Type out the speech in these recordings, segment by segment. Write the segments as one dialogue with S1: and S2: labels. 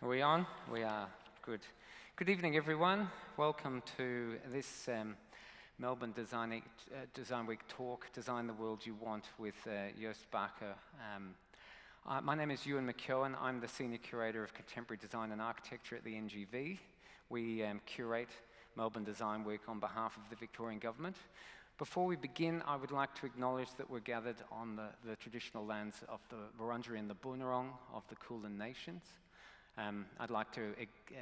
S1: Are we on? We are. Good. Good evening, everyone. Welcome to this Melbourne Design Week talk, Design the World You Want, with Joost Bakker. My name is Ewan McKeown. I'm the Senior Curator of Contemporary Design and Architecture at the NGV. We curate Melbourne Design Week on behalf of the Victorian Government. Before we begin, I would like to acknowledge that we're gathered on the traditional lands of the Wurundjeri and the Boonwurrung of the Kulin Nations. I'd like to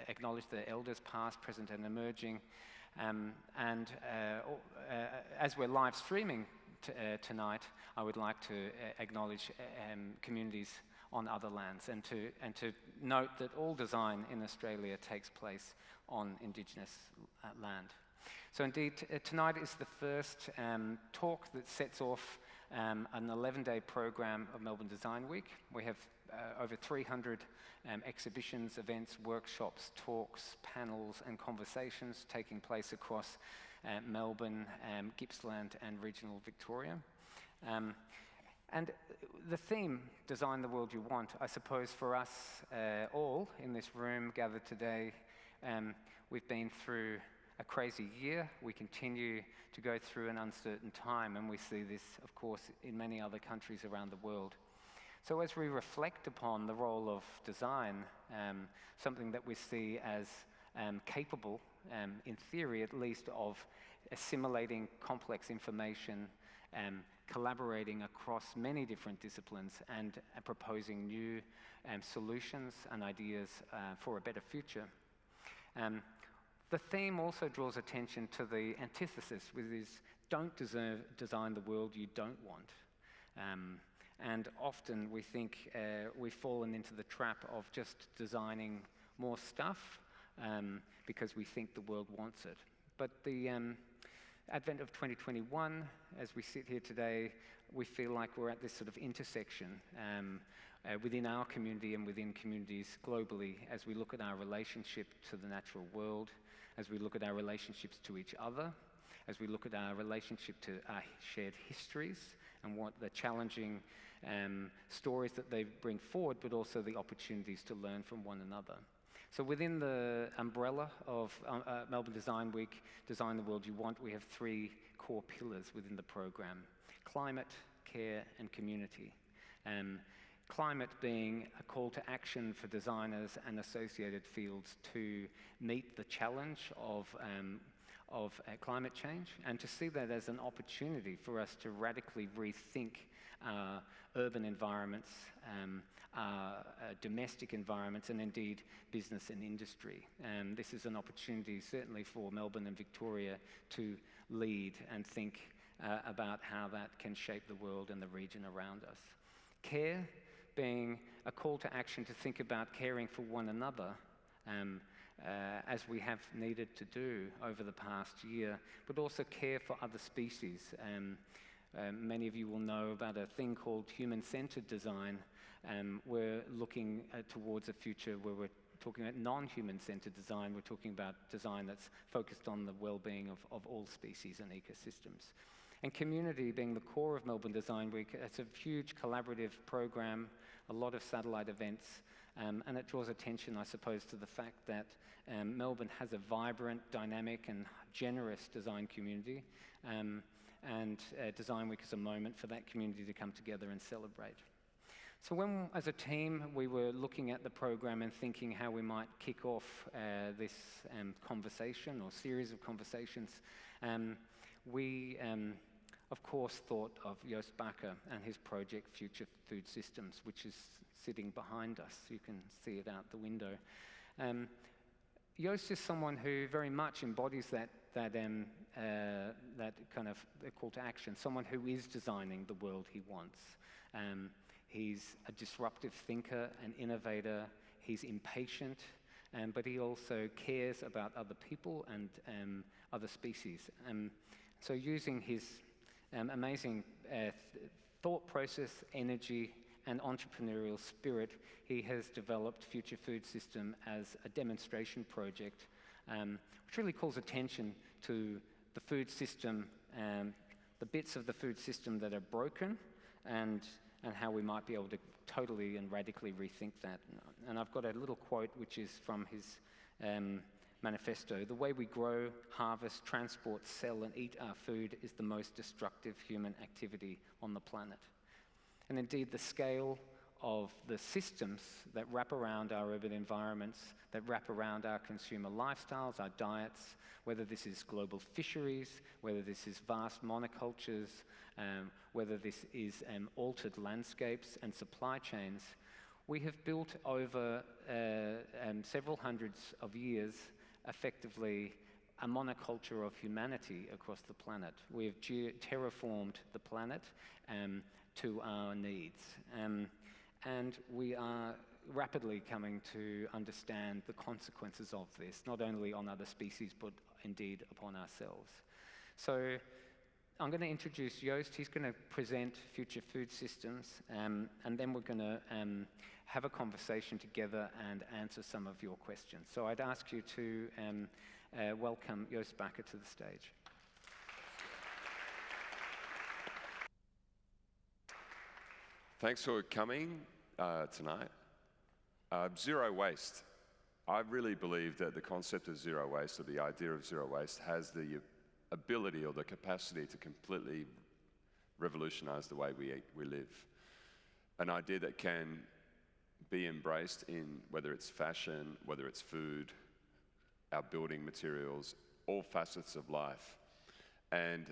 S1: acknowledge the elders past, present and emerging. As we're live streaming tonight, I would like to acknowledge communities on other lands and to note that all design in Australia takes place on Indigenous land. So indeed, tonight is the first talk that sets off an 11-day program of Melbourne Design Week. We have over 300 exhibitions, events, workshops, talks, panels and conversations taking place across Melbourne, Gippsland and regional Victoria. And the theme, Design the World You Want, I suppose for us all in this room gathered today, we've been through a crazy year. We continue to go through an uncertain time, and we see this, of course, in many other countries around the world. So as we reflect upon the role of design, something that we see as capable, in theory at least, of assimilating complex information, collaborating across many different disciplines and proposing new solutions and ideas for a better future. The theme also draws attention to the antithesis, which is don't design the world you don't want. And often we think we've fallen into the trap of just designing more stuff because we think the world wants it. But the advent of 2021, as we sit here today, we feel like we're at this sort of intersection within our community and within communities globally as we look at our relationship to the natural world, as we look at our relationships to each other, as we look at our relationship to our shared histories and what the challenging stories that they bring forward, but also the opportunities to learn from one another. So within the umbrella of Melbourne Design Week, Design the World You Want, we have three core pillars within the program: climate, care and community. Climate being a call to action for designers and associated fields to meet the challenge of climate change, and to see that as an opportunity for us to radically rethink our urban environments, our domestic environments, and indeed business and industry. This is an opportunity certainly for Melbourne and Victoria to lead and think about how that can shape the world and the region around us. Care being a call to action to think about caring for one another, as we have needed to do over the past year, but also care for other species. Many of you will know about a thing called human-centered design. We're looking towards a future where we're talking about non-human-centered design. We're talking about design that's focused on the well-being of all species and ecosystems. And community being the core of Melbourne Design Week. It's a huge collaborative program, a lot of satellite events, and it draws attention, I suppose, to the fact that Melbourne has a vibrant, dynamic and generous design community, and Design Week is a moment for that community to come together and celebrate. So when, as a team, we were looking at the program and thinking how we might kick off this conversation or series of conversations, we of course thought of Joost Bakker and his project Futurefoodsystem, which is sitting behind us. You can see it out the window. Joost is someone who very much embodies that kind of call to action, someone who is designing the world he wants. He's a disruptive thinker, an innovator, he's impatient, but he also cares about other people and other species. So using his amazing thought process, energy, and entrepreneurial spirit, he has developed Futurefoodsystem as a demonstration project, which really calls attention to the food system, the bits of the food system that are broken, and and how we might be able to totally and radically rethink that. And I've got a little quote which is from his manifesto. The way we grow, harvest, transport, sell and eat our food is the most destructive human activity on the planet. And indeed the scale of the systems that wrap around our urban environments, that wrap around our consumer lifestyles, our diets, whether this is global fisheries, whether this is vast monocultures, whether this is altered landscapes and supply chains, we have built over several hundreds of years effectively a monoculture of humanity across the planet. We have terraformed the planet to our needs. And we are rapidly coming to understand the consequences of this, not only on other species, but indeed upon ourselves. So I'm going to introduce Joost. He's going to present future food systems, and then we're going to have a conversation together and answer some of your questions. So I'd ask you to welcome Joost Bakker to the stage.
S2: Thanks for coming tonight. Zero waste. I really believe that the concept of zero waste, or the idea of zero waste, has the ability or the capacity to completely revolutionize the way we live. An idea that can be embraced in whether it's fashion, whether it's food, our building materials, all facets of life. And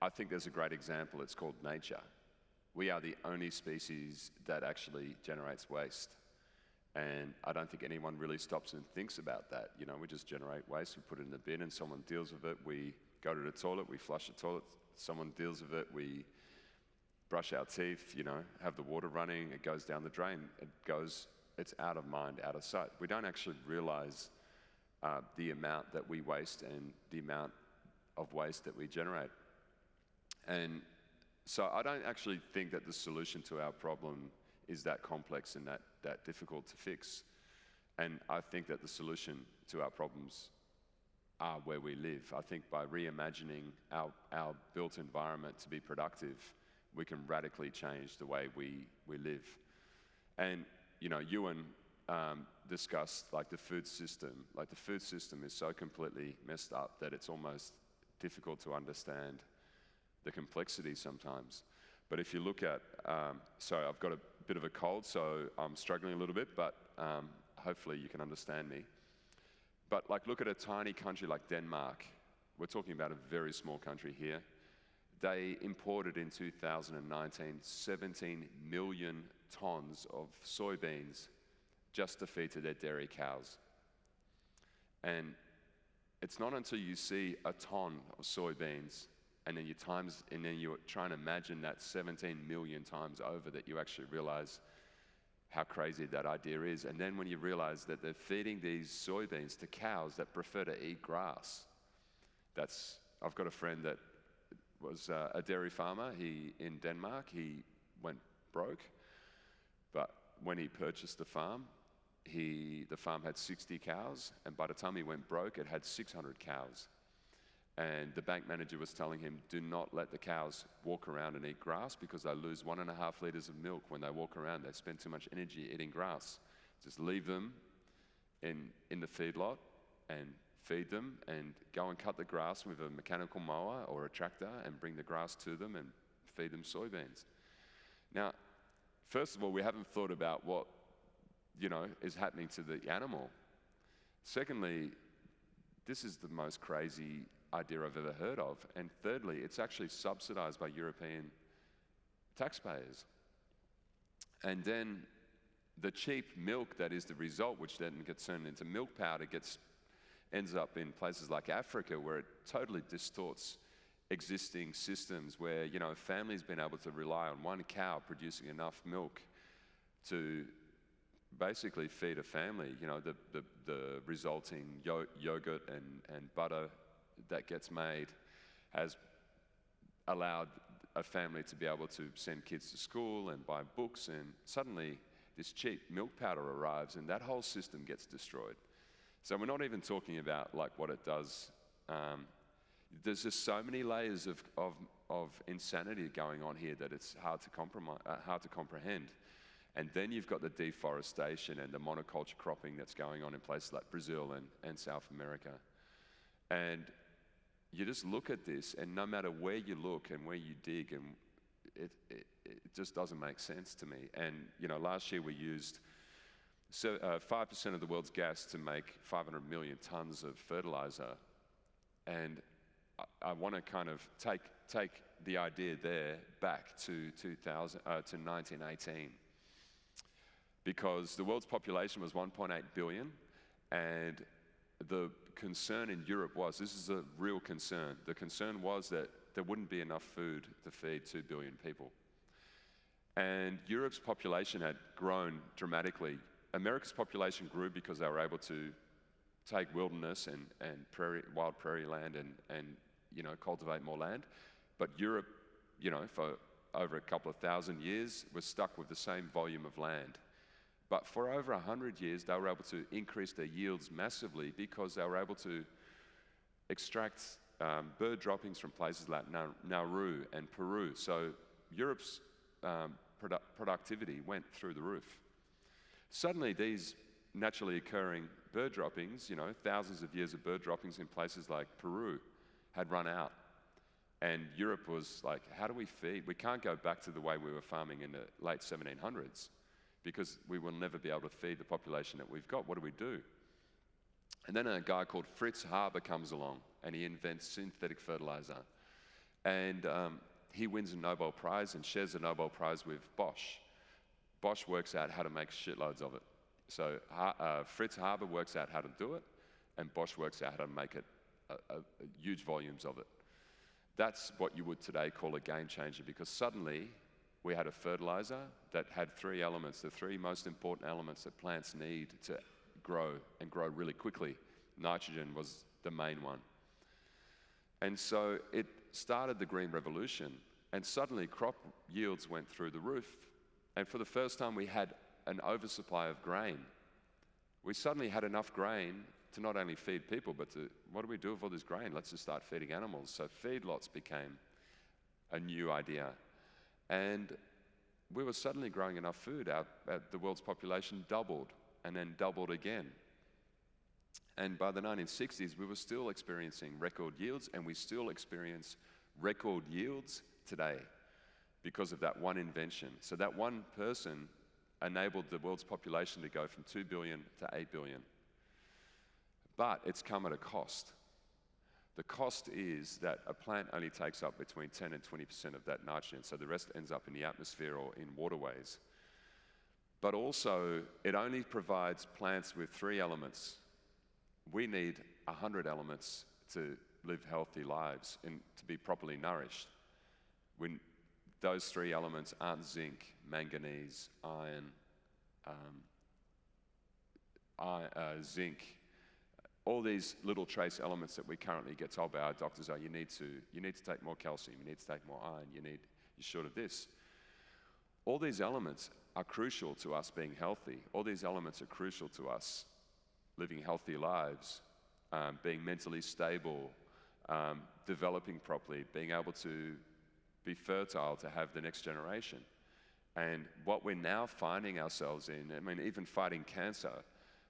S2: I think there's a great example. It's called nature. We are the only species that actually generates waste. And I don't think anyone really stops and thinks about that. You know, we just generate waste, we put it in the bin and someone deals with it. We go to the toilet, we flush the toilet, someone deals with it. We brush our teeth, you know, have the water running, it goes down the drain. It's out of mind, out of sight. We don't actually realize the amount that we waste and the amount of waste that we generate. And so I don't actually think that the solution to our problem is that complex and that difficult to fix. And I think that the solution to our problems are where we live. I think by reimagining our built environment to be productive, we can radically change the way we live. And you know, Ewan discussed like the food system. Like the food system is so completely messed up that it's almost difficult to understand the complexity sometimes. But if you look at, so I've got a bit of a cold, so I'm struggling a little bit, but hopefully you can understand me. But like, look at a tiny country like Denmark. We're talking about a very small country here. They imported in 2019 17 million tons of soybeans just to feed to their dairy cows. And it's not until you see a ton of soybeans and then you're trying to imagine that 17 million times over that you actually realize how crazy that idea is. And then when you realize that they're feeding these soybeans to cows that prefer to eat grass. I've got a friend that was a dairy farmer in Denmark. He went broke, but when he purchased the farm had 60 cows, and by the time he went broke, it had 600 cows. And the bank manager was telling him, do not let the cows walk around and eat grass because they lose 1.5 liters of milk when they walk around. They spend too much energy eating grass. Just leave them in the feedlot and feed them, and go and cut the grass with a mechanical mower or a tractor and bring the grass to them and feed them soybeans. Now, first of all, we haven't thought about what, you know, is happening to the animal. Secondly, this is the most crazy idea I've ever heard of. And thirdly, it's actually subsidized by European taxpayers. And then the cheap milk that is the result, which then gets turned into milk powder, ends up in places like Africa, where it totally distorts existing systems where, you know, a family's been able to rely on one cow producing enough milk to basically feed a family. You know, the resulting yogurt and butter that gets made has allowed a family to be able to send kids to school and buy books, and suddenly this cheap milk powder arrives and that whole system gets destroyed. So we're not even talking about like what it does, There's just so many layers of insanity going on here that it's hard to comprehend. And then you've got the deforestation and the monoculture cropping that's going on in places like Brazil and South America. And you just look at this, and no matter where you look and where you dig, and it just doesn't make sense to me. And last year we used 5% of the world's gas to make 500 million tons of fertilizer. And I want to kind of take the idea there back to 1918, because the world's population was 1.8 billion, and the concern in Europe was, this is a real concern, the concern was that there wouldn't be enough food to feed 2 billion people. And Europe's population had grown dramatically. America's population grew because they were able to take wilderness and wild prairie land and cultivate more land. But Europe, for over a couple of thousand years, was stuck with the same volume of land. But for over 100 years, they were able to increase their yields massively because they were able to extract bird droppings from places like Nauru and Peru. So Europe's productivity went through the roof. Suddenly, these naturally occurring bird droppings, thousands of years of bird droppings in places like Peru, had run out. And Europe was like, how do we feed? We can't go back to the way we were farming in the late 1700s because we will never be able to feed the population that we've got. What do we do? And then a guy called Fritz Haber comes along and he invents synthetic fertilizer. And he wins a Nobel Prize and shares the Nobel Prize with Bosch. Bosch works out how to make shitloads of it. So Fritz Haber works out how to do it, and Bosch works out how to make it huge volumes of it. That's what you would today call a game changer, because suddenly we had a fertilizer that had 3 elements, the 3 most important elements that plants need to grow and grow really quickly. Nitrogen was the main one. And so it started the Green Revolution, and suddenly crop yields went through the roof. And for the first time, we had an oversupply of grain. We suddenly had enough grain to not only feed people, but to, what do we do with all this grain? Let's just start feeding animals. So feedlots became a new idea. And we were suddenly growing enough food. The world's population doubled and then doubled again. And by the 1960s, we were still experiencing record yields, and we still experience record yields today because of that one invention. So that one person enabled the world's population to go from 2 billion to 8 billion. But it's come at a cost. The cost is that a plant only takes up between 10 and 20% of that nitrogen, so the rest ends up in the atmosphere or in waterways. But also, it only provides plants with 3 elements. We need 100 elements to live healthy lives and to be properly nourished. Those 3 elements aren't zinc, manganese, iron, zinc, all these little trace elements that we currently get told by our doctors are, you need to take more calcium, you need to take more iron, you're short of this. All these elements are crucial to us being healthy. All these elements are crucial to us living healthy lives, being mentally stable, developing properly, being able to be fertile to have the next generation. And what we're now finding ourselves in, I mean, even fighting cancer,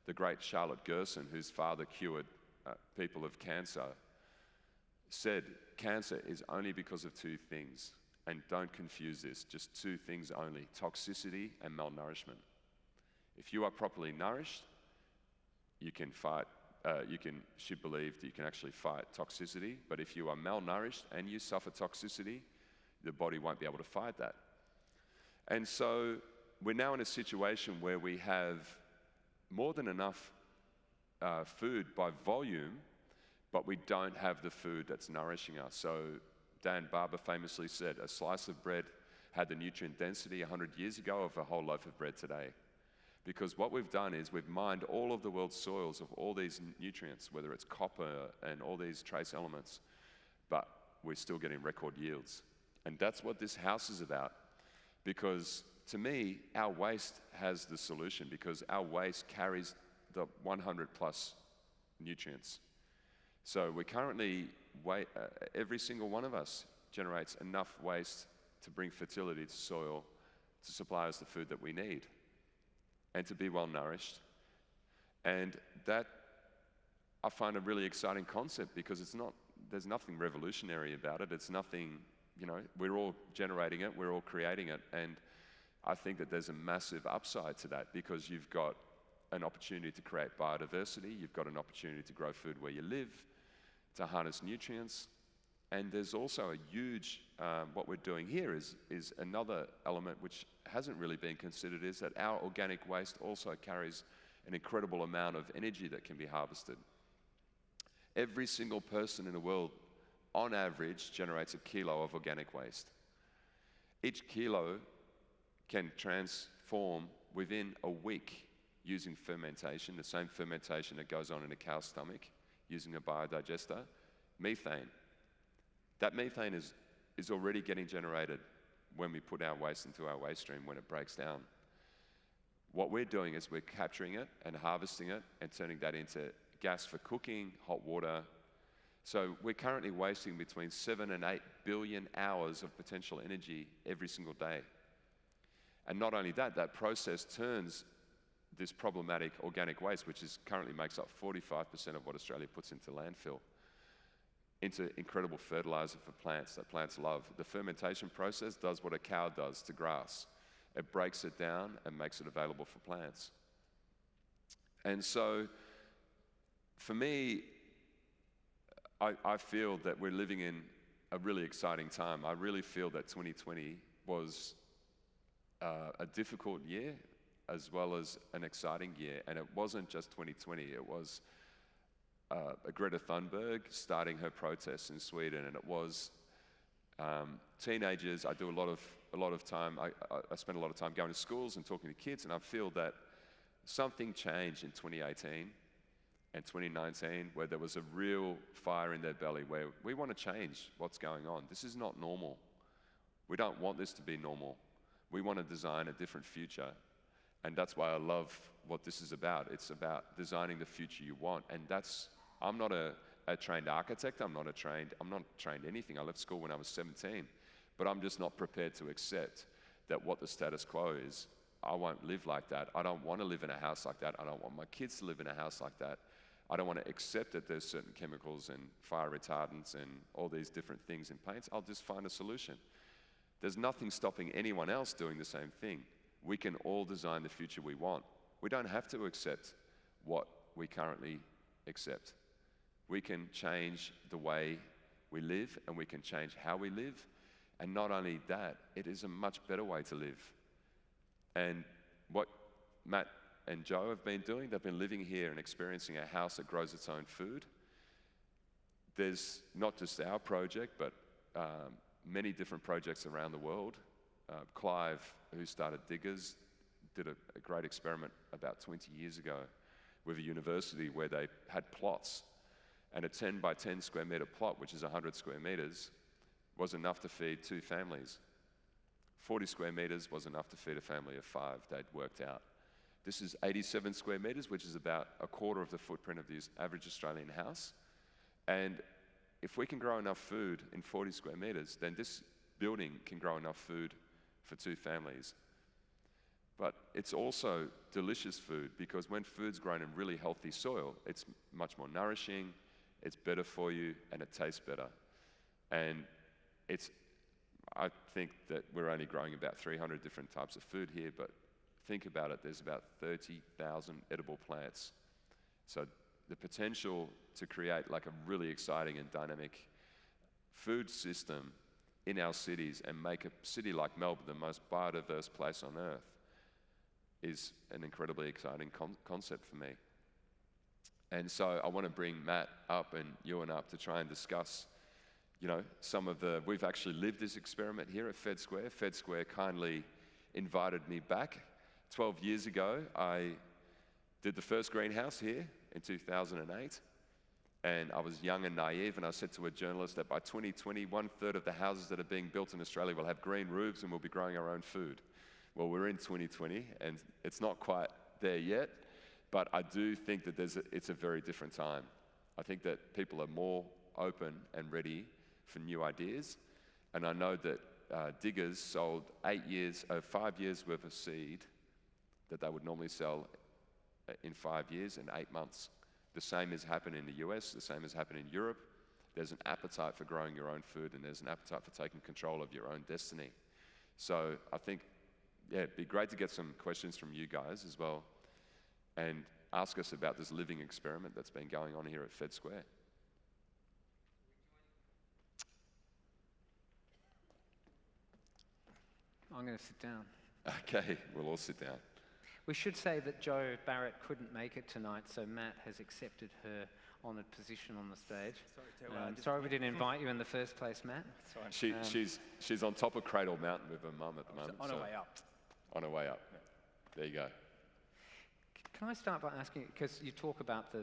S2: the great Charlotte Gerson, whose father cured people of cancer, said cancer is only because of 2 things. And don't confuse this, just 2 things only, toxicity and malnourishment. If you are properly nourished, you can fight, she believed you can actually fight toxicity, but if you are malnourished and you suffer toxicity, the body won't be able to fight that. And so we're now in a situation where we have more than enough food by volume, but we don't have the food that's nourishing us. So Dan Barber famously said, a slice of bread had the nutrient density 100 years ago of a whole loaf of bread today. Because what we've done is we've mined all of the world's soils of all these nutrients, whether it's copper and all these trace elements, but we're still getting record yields. And that's what this house is about. Because to me, our waste has the solution, because our waste carries the 100 plus nutrients. So we currently, every single one of us generates enough waste to bring fertility to soil to supply us the food that we need and to be well nourished. And that I find a really exciting concept because there's nothing revolutionary about it. It's nothing, we're all generating it, we're all creating it. And I think that there's a massive upside to that because you've got an opportunity to create biodiversity, you've got an opportunity to grow food where you live, to harness nutrients. And there's also a huge, what we're doing here is another element which hasn't really been considered, is that our organic waste also carries an incredible amount of energy that can be harvested. Every single person in the world, on average, generates a kilo of organic waste. Each kilo can transform within a week using fermentation, the same fermentation that goes on in a cow's stomach, using a biodigester, methane. That methane is already getting generated when we put our waste into our waste stream when it breaks down. What we're doing is we're capturing it and harvesting it and turning that into gas for cooking, hot water. So we're currently wasting between 7 and 8 billion hours of potential energy every single day. And not only that, that process turns this problematic organic waste, which currently makes up 45% of what Australia puts into landfill, into incredible fertilizer for plants that plants love. The fermentation process does what a cow does to grass. It breaks it down and makes it available for plants. And so, for me, I feel that we're living in a really exciting time. I really feel that 2020 was a difficult year as well as an exciting year. And it wasn't just 2020, it was Greta Thunberg starting her protests in Sweden, and it was teenagers. I do a lot of time. I spend a lot of time going to schools and talking to kids, and I feel that something changed in 2018 and 2019, where there was a real fire in their belly, where we want to change what's going on. This is not normal. We don't want this to be normal. We want to design a different future, and that's why I love what this is about. It's about designing the future you want, and I'm not a trained architect. I'm not trained anything. I left school when I was 17, but I'm just not prepared to accept that what the status quo is. I won't live like that. I don't want to live in a house like that. I don't want my kids to live in a house like that. I don't want to accept that there's certain chemicals and fire retardants and all these different things in paints. I'll just find a solution. There's nothing stopping anyone else doing the same thing. We can all design the future we want. We don't have to accept what we currently accept. We can change the way we live, and we can change how we live. And not only that, it is a much better way to live. And what Matt and Joe have been doing, they've been living here and experiencing a house that grows its own food. There's not just our project, but many different projects around the world. Clive, who started Diggers, did a great experiment about 20 years ago with a university where they had plots. And a 10 by 10 square meter plot, which is 100 square meters, was enough to feed 2 families. 40 square meters was enough to feed a family of 5, they'd worked out. This is 87 square meters, which is about a quarter of the footprint of the average Australian house. And if we can grow enough food in 40 square meters, then this building can grow enough food for 2 families. But it's also delicious food, because when food's grown in really healthy soil, it's much more nourishing, it's better for you, and it tastes better. And I think that we're only growing about 300 different types of food here, but think about it, there's about 30,000 edible plants. So the potential to create like a really exciting and dynamic food system in our cities and make a city like Melbourne the most biodiverse place on earth is an incredibly exciting concept for me. And so I want to bring Matt up and Ewan up to try and discuss, some of we've actually lived this experiment here at Fed Square. Fed Square kindly invited me back. 12 years ago, I did the first greenhouse here in 2008. And I was young and naive, and I said to a journalist that by 2020, 1/3 of the houses that are being built in Australia will have green roofs and we'll be growing our own food. Well, we're in 2020, and it's not quite there yet, but I do think that it's a very different time. I think that people are more open and ready for new ideas. And I know that diggers sold 5 years worth of seed that they would normally sell in 5 years in 8 months. The same has happened in the US, the same has happened in Europe. There's an appetite for growing your own food, and there's an appetite for taking control of your own destiny. So I think, yeah, it'd be great to get some questions from you guys as well, and ask us about this living experiment that's been going on here at Fed Square.
S1: I'm going to sit down.
S2: Okay, we'll all sit down.
S1: We should say that Jo Barrett couldn't make it tonight, so Matt has accepted her honoured position on the stage. Sorry we didn't invite you in the first place, Matt.
S2: She's on top of Cradle Mountain with her mum at the moment.
S3: On her way up.
S2: On her way up. Yeah. There you go.
S1: Can I start by asking, because you talk about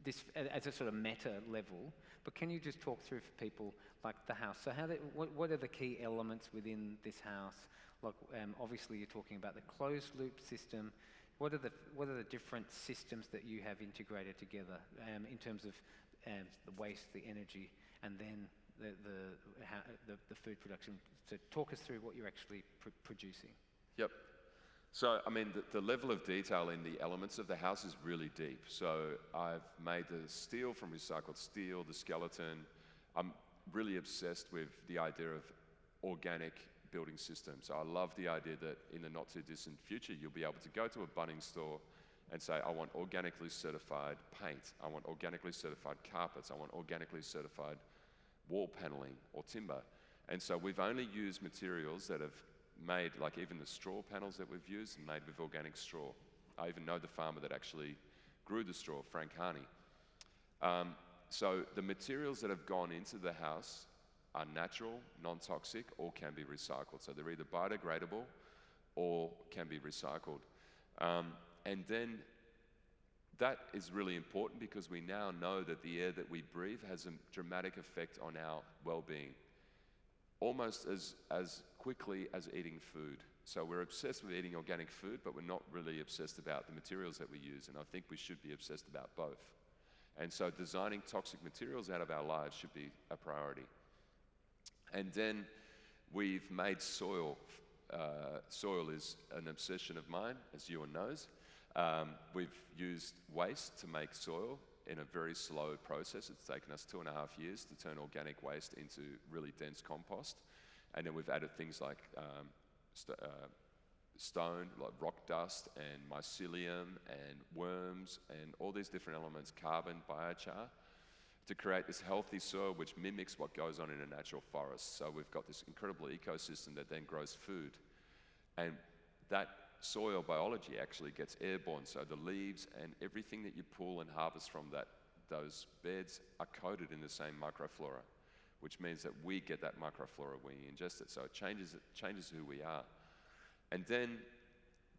S1: this as a sort of meta level, but can you just talk through for people like the house? So what are the key elements within this house? Like, obviously you're talking about the closed loop system. What are the different systems that you have integrated together in terms of the waste, the energy, and then the food production? So talk us through what you're actually producing.
S2: Yep. So, I mean, the level of detail in the elements of the house is really deep. So I've made the steel from recycled steel, the skeleton. I'm really obsessed with the idea of organic building systems. I love the idea that in the not too distant future, you'll be able to go to a Bunnings store and say, I want organically certified paint. I want organically certified carpets. I want organically certified wall paneling or timber. And so we've only used materials that have made, like even the straw panels that we've used, made with organic straw. I even know the farmer that actually grew the straw, Frank Harney. So the materials that have gone into the house are natural, non-toxic, or can be recycled. So they're either biodegradable or can be recycled. And then that is really important because we now know that the air that we breathe has a dramatic effect on our well-being, almost as quickly as eating food. So we're obsessed with eating organic food, but we're not really obsessed about the materials that we use, and I think we should be obsessed about both. And so designing toxic materials out of our lives should be a priority. And then we've made soil. Soil is an obsession of mine, as Ewan knows. We've used waste to make soil in a very slow process. It's taken us 2.5 years to turn organic waste into really dense compost. And then we've added things like stone, like rock dust and mycelium and worms and all these different elements, carbon, biochar, to create this healthy soil which mimics what goes on in a natural forest. So we've got this incredible ecosystem that then grows food. And that soil biology actually gets airborne, so the leaves and everything that you pull and harvest from those beds are coated in the same microflora, which means that we get that microflora when we ingest it. So it changes who we are. And then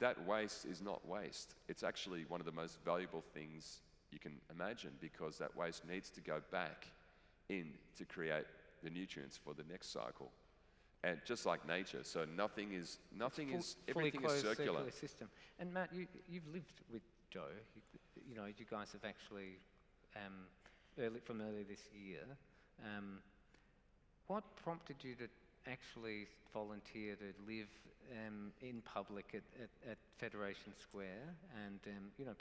S2: that waste is not waste. It's actually one of the most valuable things you can imagine, because that waste needs to go back in to create the nutrients for the next cycle. And just like nature, so everything is circular.
S1: System. And Matt, you've lived with Jo. You guys have actually from earlier this year. What prompted you to actually volunteer to live in public at Federation Square? And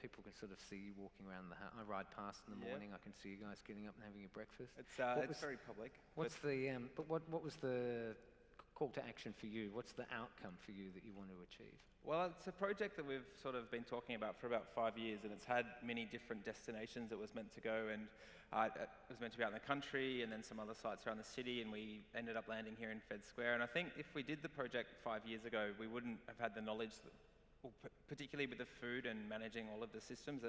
S1: people can sort of see you walking around the house. I ride past in the morning. I can see you guys getting up and having your breakfast.
S3: It's very public.
S1: What was the call to action for you? What's the outcome for you that you want to achieve?
S3: Well, it's a project that we've sort of been talking about for about 5 years, and it's had many different destinations it was meant to go, and it was meant to be out in the country and then some other sites around the city, and we ended up landing here in Fed Square. And I think if we did the project 5 years ago, we wouldn't have had the knowledge, particularly with the food and managing all of the systems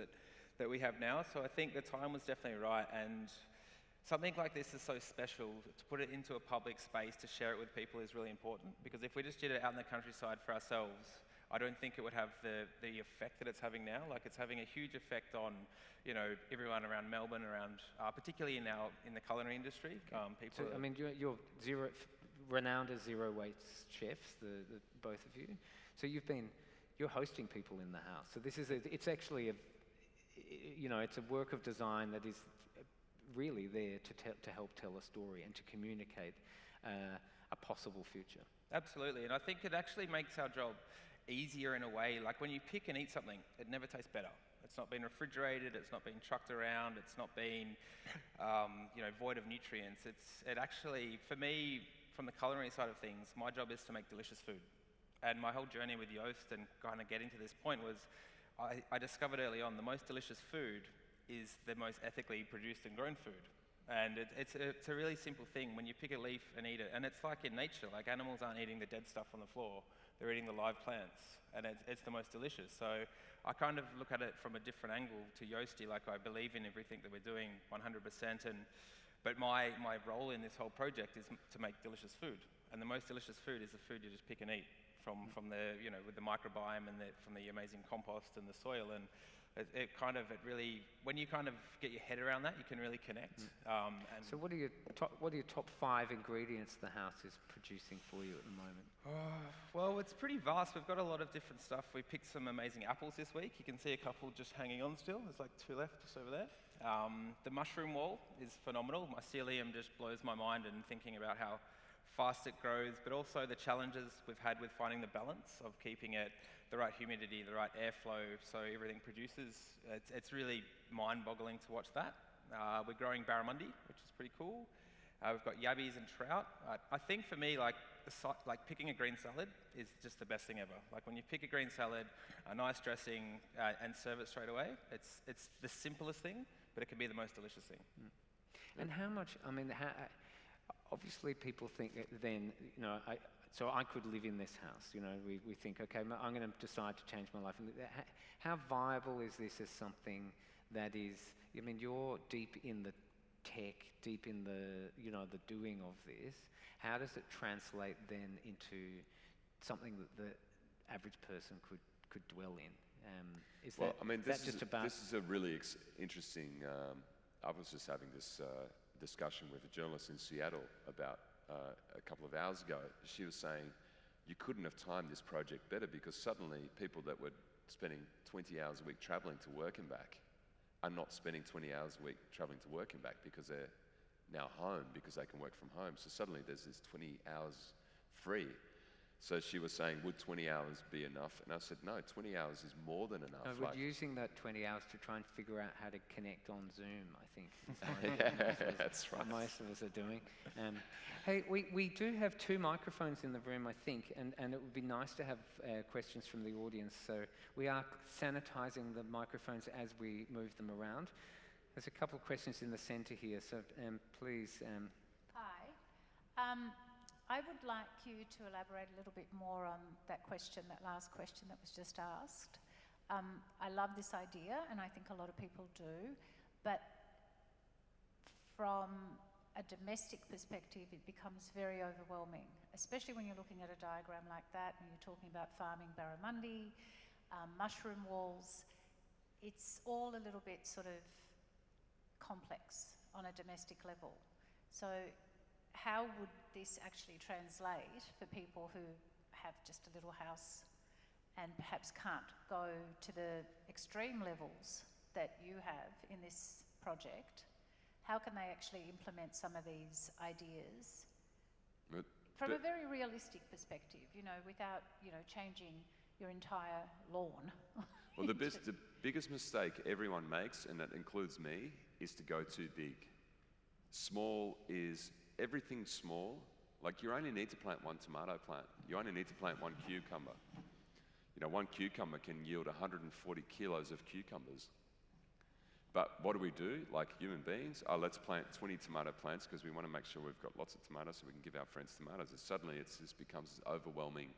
S3: that we have now. So I think the time was definitely right, and something like this is so special. To put it into a public space, to share it with people is really important, because if we just did it out in the countryside for ourselves, I don't think it would have the effect that it's having now. Like, it's having a huge effect on, everyone around Melbourne, particularly in the culinary industry.
S1: So, I mean, you're renowned as zero waste chefs, the both of you. So you're hosting people in the house. So it's actually it's a work of design that is really there to help tell a story and to communicate a possible future.
S3: Absolutely, and I think it actually makes our job easier in a way. Like when you pick and eat something, it never tastes better. It's not been refrigerated, it's not been trucked around, it's not been void of nutrients. It actually, for me, from the culinary side of things, my job is to make delicious food. And my whole journey with Joost and kind of getting to this point was, I discovered early on the most delicious food is the most ethically produced and grown food. And it's a really simple thing. When you pick a leaf and eat it, and it's like in nature, like animals aren't eating the dead stuff on the floor, they're eating the live plants, and it's the most delicious. So I kind of look at it from a different angle to Joosty, like I believe in everything that we're doing 100%, but my role in this whole project is to make delicious food. And the most delicious food is the food you just pick and eat from the, with the microbiome and from the amazing compost and the soil. And it really, when you kind of get your head around that, you can really connect.
S1: So what are your top 5 ingredients the house is producing for you at the moment?
S3: Well, it's pretty vast. We've got a lot of different stuff. We picked some amazing apples this week. You can see a couple just hanging on still. There's like 2 left just over there. The mushroom wall is phenomenal. Mycelium just blows my mind, and thinking about how fast it grows, but also the challenges we've had with finding the balance of keeping it the right humidity, the right airflow, so everything produces. It's really mind-boggling to watch that. We're growing barramundi, which is pretty cool. We've got yabbies and trout. I think for me, like picking a green salad is just the best thing ever. Like when you pick a green salad, a nice dressing, and serve it straight away, it's the simplest thing, but it can be the most delicious thing.
S1: And how much, obviously people think then, so I could live in this house, we think, okay, I'm going to decide to change my life. How viable is this as something that is, you're deep in the tech, deep in the, the doing of this. How does it translate then into something that the average person could dwell in?
S2: This is a really interesting, I was just having this discussion with a journalist in Seattle about a couple of hours ago. She was saying you couldn't have timed this project better, because suddenly people that were spending 20 hours a week traveling to work and back are not spending 20 hours a week traveling to work and back, because they're now home, because they can work from home. So suddenly there's this 20 hours free. So she was saying, would 20 hours be enough? And I said, no, 20 hours is more than enough.
S1: We're using that 20 hours to try and figure out how to connect on Zoom, I think.
S2: That's right.
S1: Most of us are doing. Hey, we do have 2 microphones in the room, I think, and it would be nice to have questions from the audience. So we are sanitizing the microphones as we move them around. There's a couple of questions in the center here, so please.
S4: Hi. I would like you to elaborate a little bit more on that last question that was just asked. I love this idea, and I think a lot of people do, but from a domestic perspective, it becomes very overwhelming, especially when you're looking at a diagram like that, and you're talking about farming barramundi, mushroom walls. It's all a little bit sort of complex on a domestic level. So how would this actually translate for people who have just a little house and perhaps can't go to the extreme levels that you have in this project? How can they actually implement some of these ideas from a very realistic perspective, without, changing your entire lawn?
S2: Well, the biggest mistake everyone makes, and that includes me, is to go too big. Small is everything small. Like, you only need to plant 1 tomato plant. You only need to plant 1 cucumber. 1 cucumber can yield 140 kilos of cucumbers. But what do? Like human beings? Let's plant 20 tomato plants because we want to make sure we've got lots of tomatoes so we can give our friends tomatoes. And suddenly it just becomes an overwhelming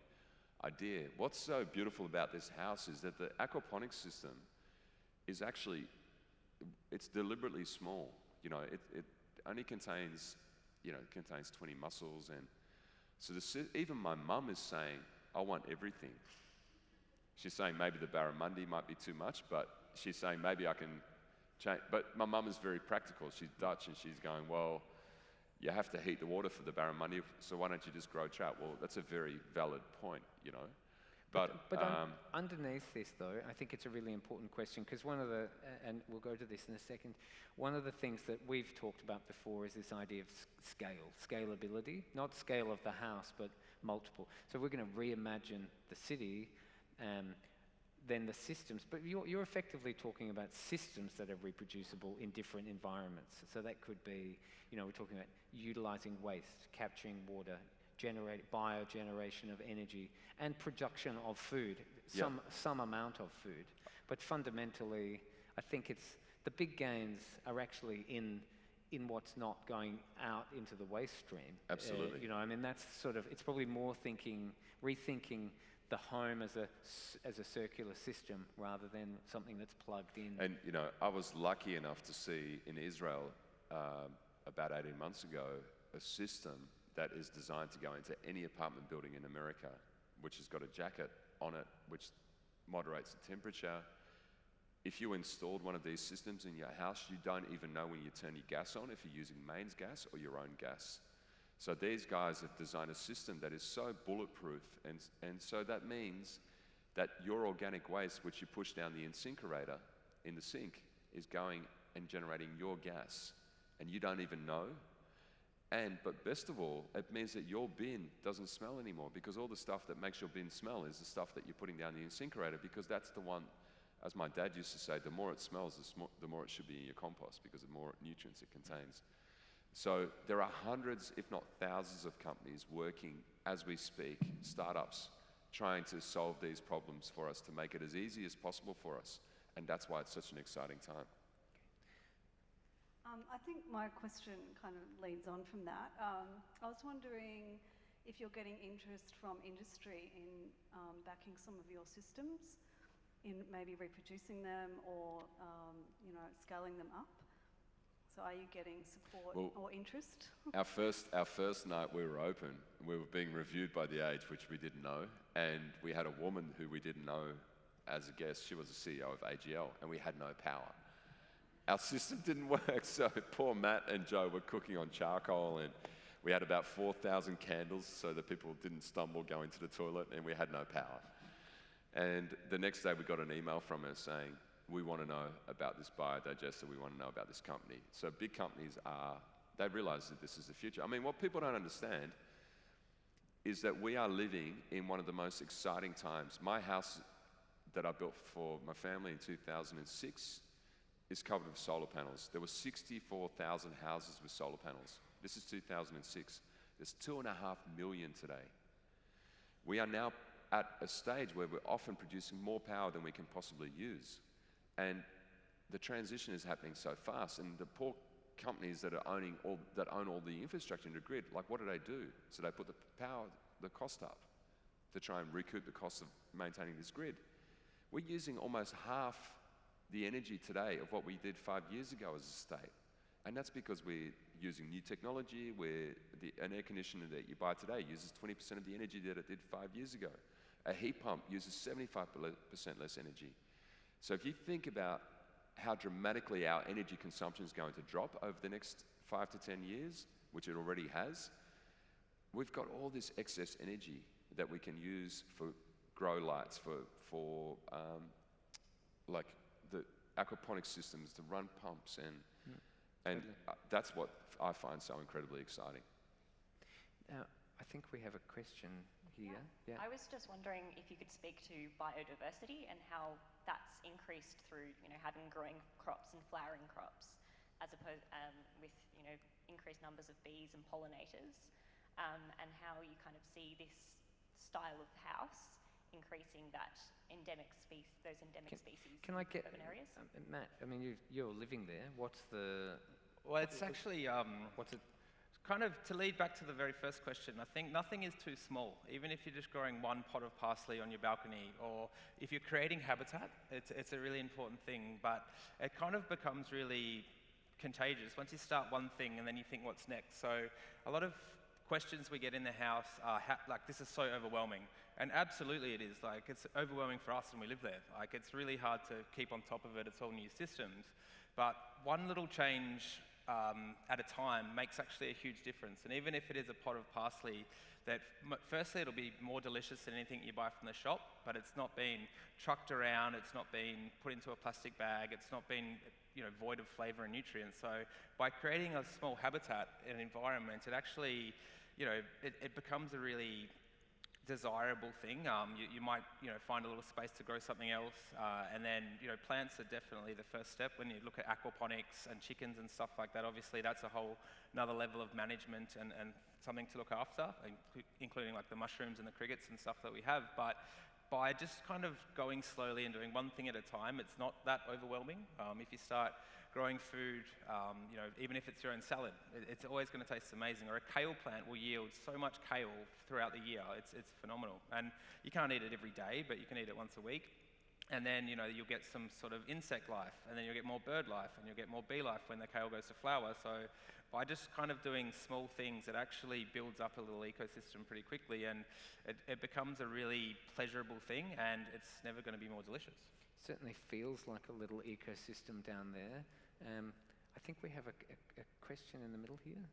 S2: idea. What's so beautiful about this house is that the aquaponics system is actually, it's deliberately small. It only contains 20 mussels, and so even my mum is saying, I want everything. She's saying maybe the barramundi might be too much, but she's saying maybe I can change. But my mum is very practical. She's Dutch, and she's going, well, you have to heat the water for the barramundi, so why don't you just grow trout? Well, that's a very valid point, But
S1: underneath this, though, I think it's a really important question, because one of the, and we'll go to this in a second, one of the things that we've talked about before is this idea of scalability, not scale of the house, but multiple. So we're going to reimagine the city, then the systems, but you're effectively talking about systems that are reproducible in different environments. So that could be, we're talking about utilizing waste, capturing water, biogeneration of energy, and production of food, some amount of food. But fundamentally, I think the big gains are actually in what's not going out into the waste stream.
S2: Absolutely.
S1: That's it's probably more rethinking the home as a circular system rather than something that's plugged in.
S2: And I was lucky enough to see in Israel about 18 months ago a system that is designed to go into any apartment building in America, which has got a jacket on it which moderates the temperature. If you installed one of these systems in your house, you don't even know when you turn your gas on if you're using mains gas or your own gas. So these guys have designed a system that is so bulletproof, and so that means that your organic waste, which you push down the incinerator in the sink, is going and generating your gas, and you don't even know. But best of all, it means that your bin doesn't smell anymore, because all the stuff that makes your bin smell is the stuff that you're putting down the incinerator, because that's the one, as my dad used to say, the more it smells, the more it should be in your compost, because the more nutrients it contains. So there are hundreds, if not thousands, of companies working as we speak, startups, trying to solve these problems for us, to make it as easy as possible for us. And that's why it's such an exciting time.
S5: I think my question kind of leads on from that. I was wondering if you're getting interest from industry in backing some of your systems, in maybe reproducing them or scaling them up. So are you getting support or interest?
S2: Our first night we were open, we were being reviewed by The Age, which we didn't know, and we had a woman who we didn't know as a guest. She was the CEO of AGL, and we had no power. Our system didn't work, so poor Matt and Joe were cooking on charcoal, and we had about 4,000 candles so that people didn't stumble going to the toilet, and we had no power. And the next day we got an email from her saying, we want to know about this biodigester, we want to know about this company. So big companies they realize that this is the future. I mean, what people don't understand is that we are living in one of the most exciting times. My house that I built for my family in 2006 is covered with solar panels. There were 64,000 houses with solar panels. This is 2006. There's 2.5 million today. We are now at a stage where we're often producing more power than we can possibly use. And the transition is happening so fast, and the poor companies that own all the infrastructure in the grid, like, what do? So they put the cost up to try and recoup the cost of maintaining this grid. We're using almost half the energy today of what we did 5 years ago as a state. And that's because we're using new technology, where an air conditioner that you buy today uses 20% of the energy that it did 5 years ago. A heat pump uses 75% less energy. So if you think about how dramatically our energy consumption is going to drop over the next 5 to 10 years, which it already has, we've got all this excess energy that we can use for grow lights, for like the aquaponics systems, to run pumps, and that's what I find so incredibly exciting.
S1: Now, I think we have a question here.
S6: Yeah. I was just wondering if you could speak to biodiversity and how that's increased through, having growing crops and flowering crops, as opposed with, increased numbers of bees and pollinators, and how you kind of see this style of house increasing those endemic species
S1: Can I get
S6: in urban areas?
S1: Matt? I mean, you're living there. What's the?
S3: Well, it's actually
S1: what's it?
S3: kind of to lead back to the very first question. I think nothing is too small. Even if you're just growing one pot of parsley on your balcony, or if you're creating habitat, it's a really important thing. But it kind of becomes really contagious once you start one thing and then you think, what's next? So a lot of questions we get in the house are like, this is so overwhelming. And absolutely it is. Like, it's overwhelming for us and we live there. Like, it's really hard to keep on top of it. It's all new systems. But one little change at a time makes actually a huge difference. And even if it is a pot of parsley, that firstly it'll be more delicious than anything you buy from the shop, but it's not been trucked around, it's not been put into a plastic bag, it's not been void of flavour and nutrients. So by creating a small habitat, an environment, it actually, it becomes a really desirable thing. You might find a little space to grow something else, and then plants are definitely the first step. When you look at aquaponics and chickens and stuff like that, obviously that's a whole another level of management and something to look after, including like the mushrooms and the crickets and stuff that we have. But by just kind of going slowly and doing one thing at a time, it's not that overwhelming. If you start growing food, even if it's your own salad, it's always going to taste amazing. Or a kale plant will yield so much kale throughout the year. It's phenomenal. And you can't eat it every day, but you can eat it once a week. And then, you'll get some sort of insect life, and then you'll get more bird life, and you'll get more bee life when the kale goes to flower. So by just kind of doing small things, it actually builds up a little ecosystem pretty quickly, and it becomes a really pleasurable thing, and it's never going to be more delicious.
S1: Certainly feels like a little ecosystem down there. I think we have a question in the middle here.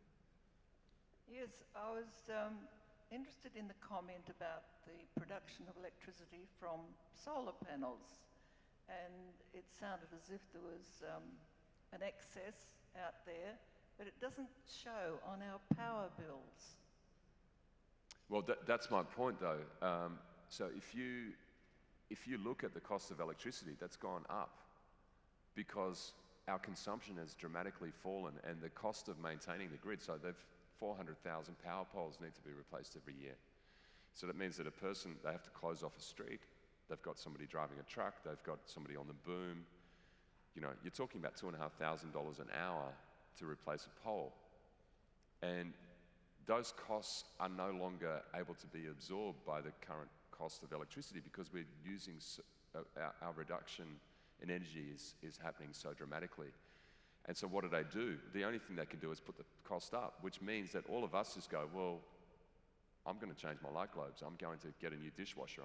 S7: Yes, I was interested in the comment about the production of electricity from solar panels, and it sounded as if there was an excess out there, but it doesn't show on our power bills.
S2: Well, that's my point, though. So if you look at the cost of electricity, that's gone up because our consumption has dramatically fallen, and the cost of maintaining the grid. So 400,000 power poles need to be replaced every year. So that means that they have to close off a street. They've got somebody driving a truck. They've got somebody on the boom. You're talking about $2,500 an hour to replace a pole. And those costs are no longer able to be absorbed by the current cost of electricity because we're using our reduction in energy is happening so dramatically. And so what do they do? The only thing they can do is put the cost up, which means that all of us just go, well, I'm going to change my light globes. I'm going to get a new dishwasher.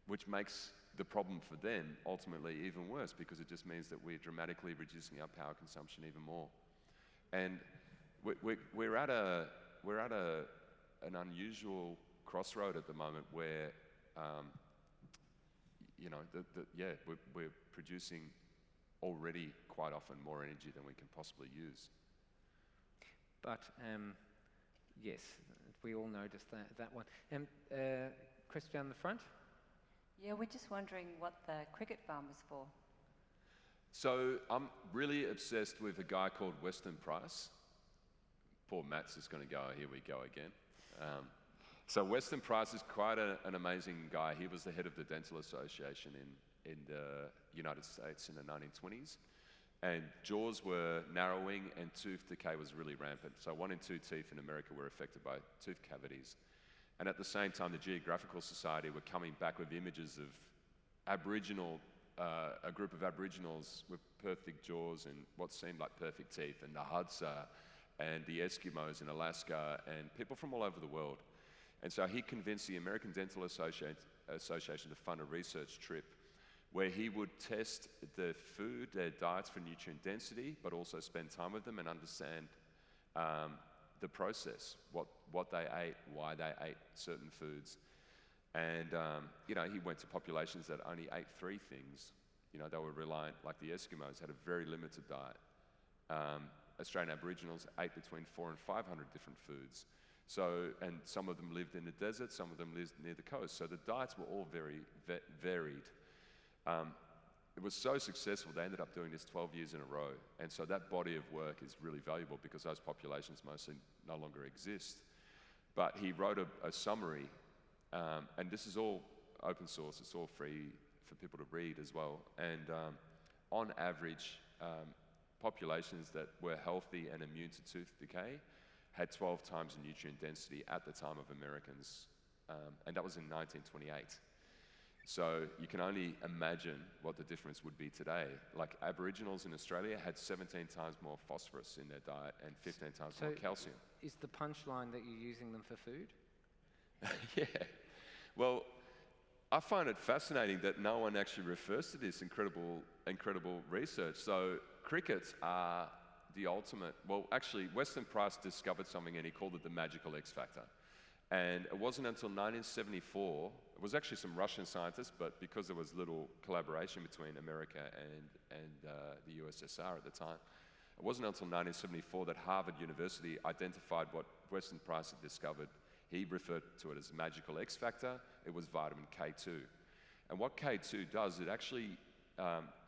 S2: Which makes the problem for them ultimately even worse because it just means that we're dramatically reducing our power consumption even more. And we're at an unusual crossroad at the moment where, we're producing already quite often more energy than we can possibly use.
S1: But yes, we all noticed that one. Chris down the front.
S8: Yeah, we're just wondering what the cricket farm is for.
S2: So I'm really obsessed with a guy called Weston Price. Poor Matt's is going to go, here we go again. So Weston Price is quite an amazing guy. He was the head of the Dental Association in the United States in the 1920s. And jaws were narrowing and tooth decay was really rampant. So 1 in 2 teeth in America were affected by tooth cavities. And at the same time, the Geographical Society were coming back with images of a group of Aboriginals with perfect jaws and what seemed like perfect teeth, and the Hadza and the Eskimos in Alaska and people from all over the world. And so he convinced the American Dental Association to fund a research trip where he would test their food, their diets for nutrient density, but also spend time with them and understand the process, what they ate, why they ate certain foods. And he went to populations that only ate 3 things. They were reliant, like the Eskimos, had a very limited diet. Australian Aboriginals ate between 400 and 500 different foods. So, and some of them lived in the desert, some of them lived near the coast. So the diets were all very varied. It was so successful, they ended up doing this 12 years in a row. And so that body of work is really valuable because those populations mostly no longer exist. But he wrote a summary, and this is all open source, it's all free for people to read as well. And on average, populations that were healthy and immune to tooth decay had 12 times the nutrient density at the time of Americans, and that was in 1928. So you can only imagine what the difference would be today. Like Aboriginals in Australia had 17 times more phosphorus in their diet and 15 times more calcium.
S1: Is the punchline that you're using them for food?
S2: Yeah. Well, I find it fascinating that no one actually refers to this incredible research. So crickets are the ultimate, well, actually, Weston Price discovered something and he called it the magical X factor. And it wasn't until 1974, it was actually some Russian scientists, but because there was little collaboration between America and the USSR at the time, it wasn't until 1974 that Harvard University identified what Weston Price had discovered. He referred to it as the magical X factor. It was vitamin K2. And what K2 does, it actually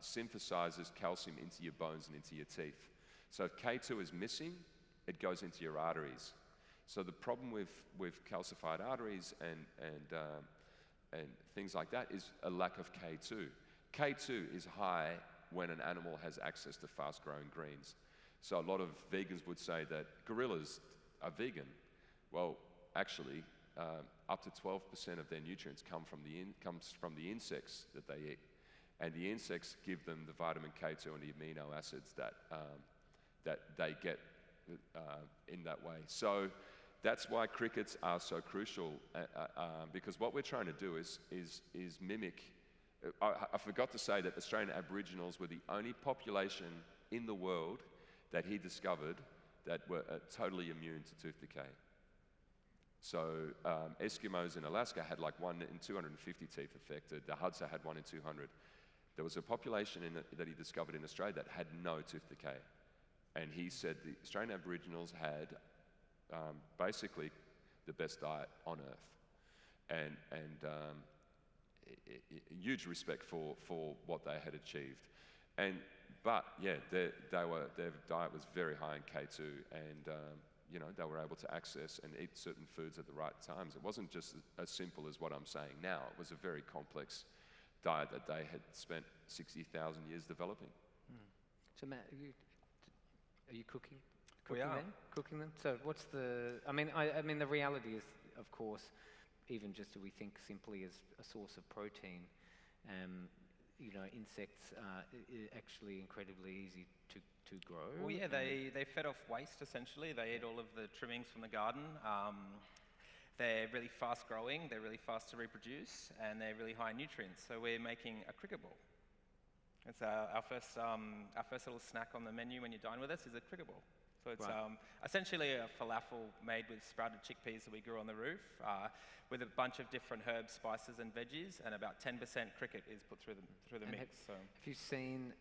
S2: synthesizes calcium into your bones and into your teeth. So if K2 is missing, it goes into your arteries. So the problem with calcified arteries and things like that is a lack of K2. K2 is high when an animal has access to fast-growing greens. So a lot of vegans would say that gorillas are vegan. Well, actually, up to 12% of their nutrients comes from the insects that they eat. And the insects give them the vitamin K2 and the amino acids that they get in that way. So that's why crickets are so crucial, because what we're trying to do is mimic. I forgot to say that Australian Aboriginals were the only population in the world that he discovered that were totally immune to tooth decay. So Eskimos in Alaska had like 1 in 250 teeth affected. The Hadza had 1 in 200. There was a population that he discovered in Australia that had no tooth decay. And he said the Australian Aboriginals had basically the best diet on Earth. And huge respect for what they had achieved. But yeah, their diet was very high in K2, and they were able to access and eat certain foods at the right times. It wasn't just as simple as what I'm saying now. It was a very complex diet that they had spent 60,000 years developing.
S1: So Matt, are you cooking?
S3: We are.
S1: Cooking them? So what's the, I mean the reality is, of course, even just if we think simply as a source of protein, insects are actually incredibly easy to grow.
S3: Well, yeah, they fed off waste, essentially. They eat all of the trimmings from the garden. They're really fast growing, they're really fast to reproduce, and they're really high in nutrients. So we're making a cricket ball. It's our first little snack on the menu when you dine with us is a cricket ball. So it's essentially a falafel made with sprouted chickpeas that we grew on the roof, with a bunch of different herbs, spices, and veggies, and about 10% cricket is put through the mix.
S1: Have you seen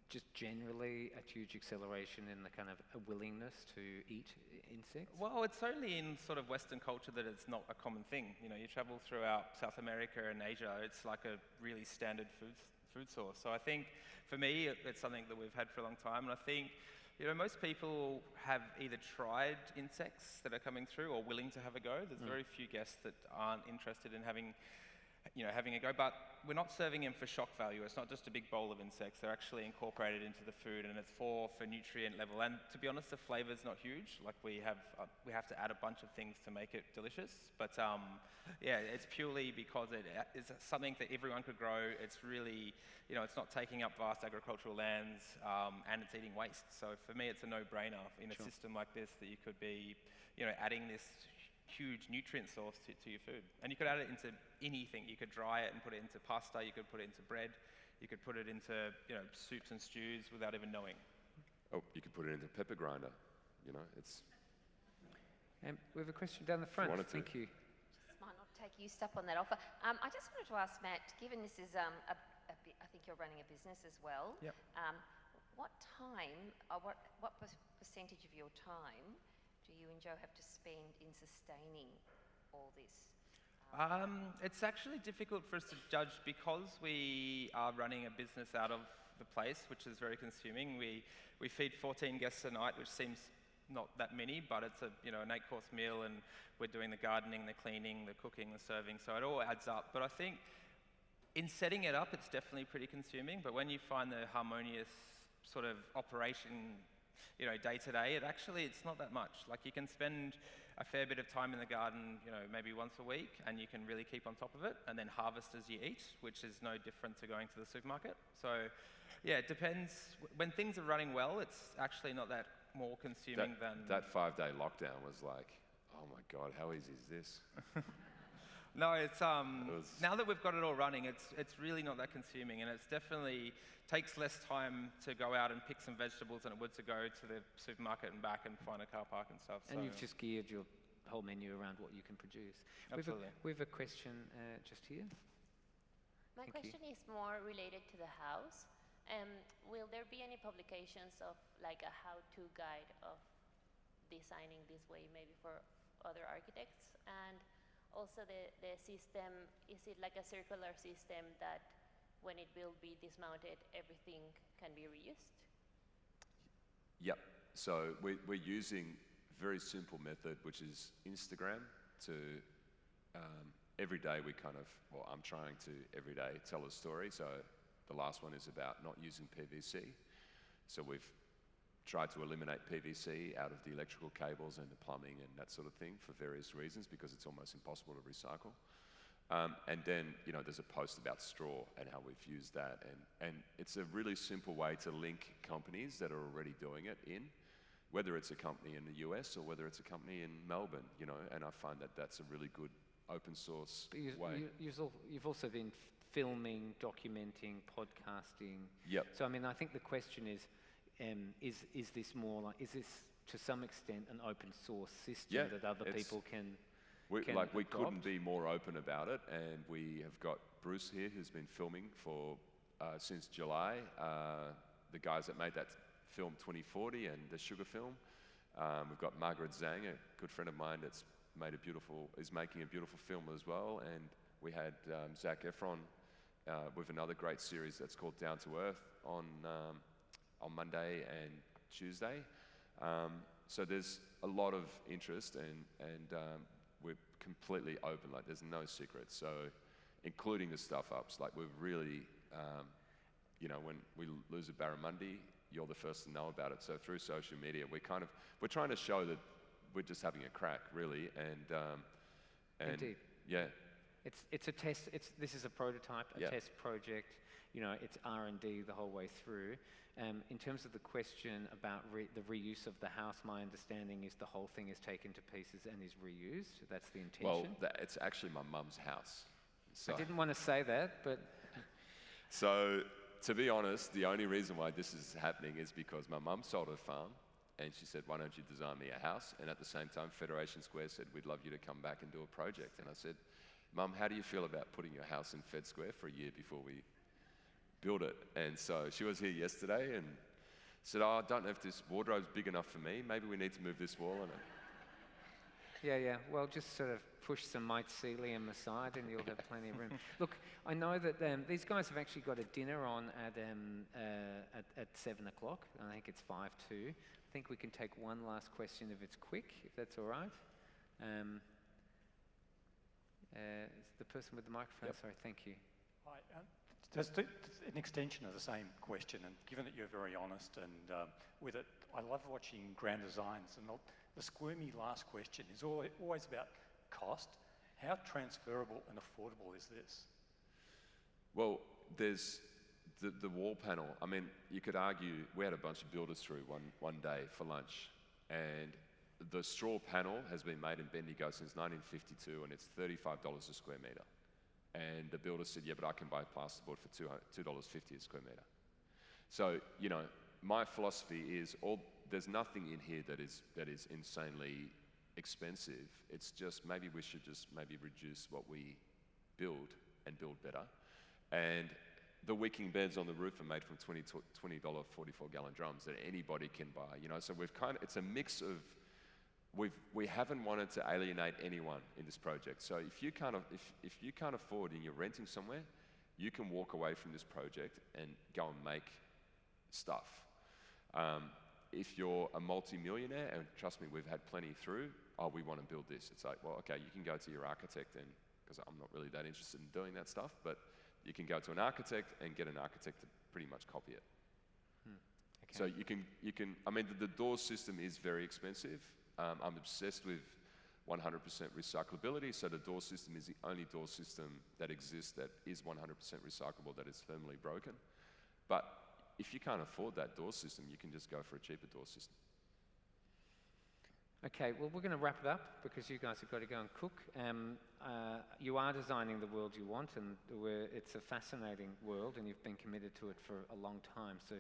S1: just generally a huge acceleration in the kind of a willingness to eat insects?
S3: Well, it's only in sort of Western culture that it's not a common thing. You travel throughout South America and Asia, it's like a really standard food source. So I think for me, it's something that we've had for a long time, and I think most people have either tried insects that are coming through or willing to have a go. There's very few guests that aren't interested in having a go, but we're not serving them for shock value. It's not just a big bowl of insects. They're actually incorporated into the food, and it's for nutrient level. And to be honest, the flavor's not huge. Like we have to add a bunch of things to make it delicious. But it's purely because it is something that everyone could grow. It's really, it's not taking up vast agricultural lands, and it's eating waste. So for me, it's a no-brainer in a system like this that you could be, adding this huge nutrient source to your food. And you could add it into anything. You could dry it and put it into pasta, you could put it into bread, you could put it into soups and stews without even knowing.
S2: Oh, you could put it into pepper grinder, it's...
S1: We have a question down the front. Thank you.
S9: Just might not take you up on that offer. I just wanted to ask Matt, given this is I think you're running a business as well,
S3: yep.
S9: What time, what percentage of your time do you and Joe have to spend in sustaining all this?
S3: It's actually difficult for us to judge because we are running a business out of the place, which is very consuming. We feed 14 guests a night, which seems not that many, but it's an 8-course meal, and we're doing the gardening, the cleaning, the cooking, the serving, so it all adds up. But I think in setting it up, it's definitely pretty consuming, but when you find the harmonious sort of operation day to day, it's not that much. Like you can spend a fair bit of time in the garden, maybe once a week, and you can really keep on top of it, and then harvest as you eat, which is no different to going to the supermarket. So yeah, it depends. When things are running well, it's actually not that more consuming than...
S2: That 5-day lockdown was like, oh my God, how easy is this?
S3: No, it's now that we've got it all running, it's really not that consuming, and it's definitely takes less time to go out and pick some vegetables than it would to go to the supermarket and back and find a car park and stuff.
S1: And
S3: so.
S1: you've just geared your whole menu around what you can produce.
S3: Absolutely.
S1: We have a question just here.
S10: My
S1: Thank you.
S10: question is more related to the house. Will there be any publications of like a how-to guide of designing this way, maybe for other architects? And also the system, is it like a circular system that when it will be dismounted, everything can be reused?
S2: Yep. So we're using a very simple method, which is Instagram, to every day I'm trying to every day tell a story. So the last one is about not using PVC. So we've tried to eliminate PVC out of the electrical cables and the plumbing and that sort of thing for various reasons, because it's almost impossible to recycle. And then, there's a post about straw and how we've used that. And it's a really simple way to link companies that are already doing it in, whether it's a company in the US or whether it's a company in Melbourne, and I find that that's a really good open source way.
S1: You've also been filming, documenting, podcasting.
S2: Yep.
S1: So, I think the question is this more like, is this to some extent an open source system that other people can
S2: we
S1: adopt?
S2: couldn't be more open about it, and we have got Bruce here who's been filming for since July. The guys that made that film 2040 and the Sugar film. We've got Margaret Zhang, a good friend of mine that's is making a beautiful film as well, and we had Zac Efron with another great series that's called Down to Earth on Monday and Tuesday. So there's a lot of interest, and we're completely open. Like, there's no secrets. So, including the stuff ups, like we've really, when we lose a barramundi, you're the first to know about it. So through social media, we're trying to show that we're just having a crack, really, and
S1: Indeed.
S2: Yeah.
S1: It's a test. This is a prototype, a
S2: Yeah.
S1: test project. It's R&D the whole way through. In terms of the question about the reuse of the house, my understanding is the whole thing is taken to pieces and is reused. That's the intention.
S2: Well, it's actually my mum's house. So.
S1: I didn't want to say that, but...
S2: So, to be honest, the only reason why this is happening is because my mum sold her farm, and she said, why don't you design me a house? And at the same time, Federation Square said, we'd love you to come back and do a project. And I said, Mum, how do you feel about putting your house in Fed Square for a year before we build it? And so she was here yesterday and said, I don't know if this wardrobe's big enough for me. Maybe we need to move this wall.
S1: Yeah. Well, just sort of push some mycelium aside and you'll have plenty of room. Look, I know that these guys have actually got a dinner on at 7 o'clock. I think it's 5 to. I think we can take one last question if it's quick, if that's all right. The person with the microphone,
S2: Yep.
S1: Sorry, thank you.
S11: Hi, just an extension of the same question, and given that you're very honest and with it, I love watching Grand Designs, and the squirmy last question is always about cost. How transferable and affordable is this?
S2: Well, there's the wall panel. I mean, you could argue, we had a bunch of builders through one day for lunch, and the straw panel has been made in Bendigo since 1952, and it's $35 a square metre. And the builder said, yeah, but I can buy plasterboard for $2.50 a square metre. So, my philosophy is there's nothing in here that is insanely expensive. It's just maybe we should just reduce what we build and build better. And the wicking beds on the roof are made from $20 44-gallon drums that anybody can buy. So it's a mix of. We haven't wanted to alienate anyone in this project. So if you can't afford and you're renting somewhere, you can walk away from this project and go and make stuff. If you're a multi-millionaire, and trust me, we've had plenty through, we want to build this. It's like, well, okay, you can go to your architect, and because I'm not really that interested in doing that stuff, but you can go to an architect and get an architect to pretty much copy it.
S1: Okay.
S2: So you can. I mean, the door system is very expensive. I'm obsessed with 100% recyclability, so the door system is the only door system that exists that is 100% recyclable, that is thermally broken. But if you can't afford that door system, you can just go for a cheaper door system.
S1: Okay, well, we're going to wrap it up because you guys have got to go and cook. You are designing the world you want, and it's a fascinating world, and you've been committed to it for a long time. So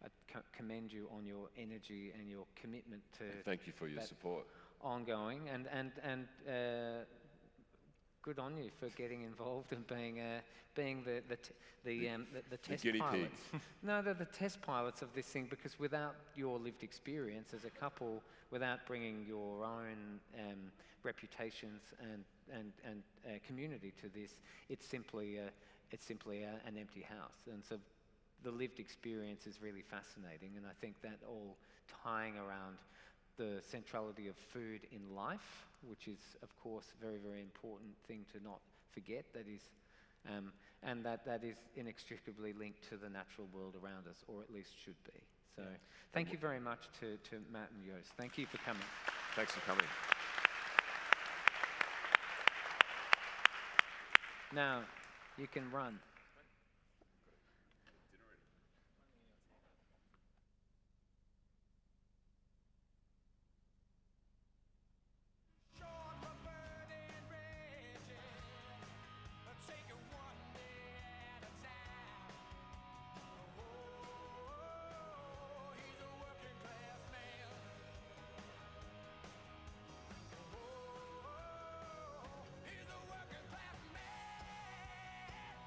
S1: I commend you on your energy and your commitment to.
S2: And thank you for your support.
S1: Ongoing, and good on you for getting involved and being the test
S2: guinea
S1: pilots.
S2: pig.
S1: No, they're the test pilots of this thing, because without your lived experience as a couple, without bringing your own reputations and community to this, it's simply an empty house. And so the lived experience is really fascinating, and I think that all tying around the centrality of food in life, which is, of course, a very, very important thing to not forget, that is, and that is inextricably linked to the natural world around us, or at least should be. So thank you very much to Matt and Joost. Thank you for coming.
S2: Thanks for coming.
S1: Now, you can run.